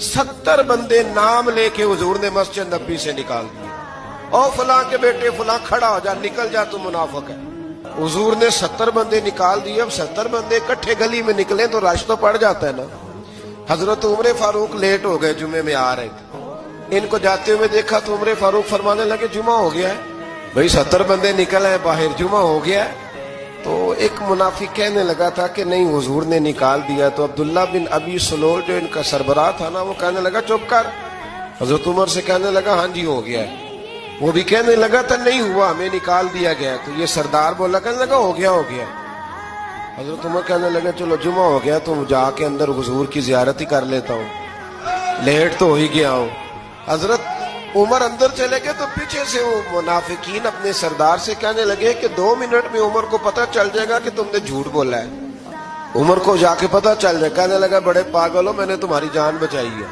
70 बंदे नाम लेके हुजूर ने मस्जिद नबी से निकाल दिए। और फलां के बेटे फलां खड़ा हो जा, निकल जा, तू मुनाफिक है। हुजूर ने 70 बंदे निकाल दिए। अब 70 बंदे इकट्ठे गली में निकले तो रश तो पड़ जाता है ना। हजरत उमर फारूक लेट हो गए, जुमे में आ रहे थे। इनको जाते हुए देखा तो उमर फारूक फरमाने लगे जुमा हो गया है। भाई 70 बंदे निकल आए बाहर, जुमा हो गया है। तो एक मुनाफिक कहने लगा था कि नहीं हुजूर ने निकाल दिया। तो अब्दुल्ला बिन अबी सलोल जो इनका सरबराह था ना, वो कहने लगा चुप कर। हजरत उमर से कहने लगा हाँ जी हो गया है। वो भी कहने लगा था नहीं हुआ, हमें निकाल दिया गया। तो ये सरदार बोला, कहने लगा हो गया हो गया। हजरत उमर कहने लगे चलो जुमा हो गया तो जाके अंदर हुजूर की जियारत ही कर लेता हूँ, लेट तो हो ही गया हूँ। हजरत उमर अंदर चले गए तो पीछे से वो मुनाफिकीन अपने सरदार से कहने लगे कि 2 मिनट में उमर को पता चल जाएगा कि तुमने झूठ बोला है। उमर को जाके पता चल जाए। कहने लगा बड़े पागल हो, मैंने तुम्हारी जान बचाई है।